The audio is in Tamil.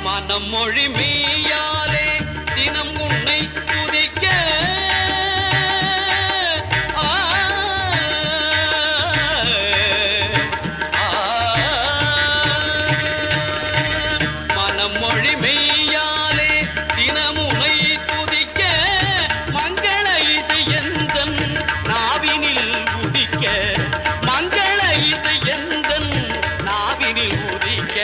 மனம் மொழி மெய்யாலே தினம் உன்னை துதிக்க மனம் மொழி மெய்யாலே தினம் உன்னை துதிக்க மங்கள இசை எந்தன் நாவினில் உதிக்க மங்கள இசை எந்தன் நாவினில் உதிக்க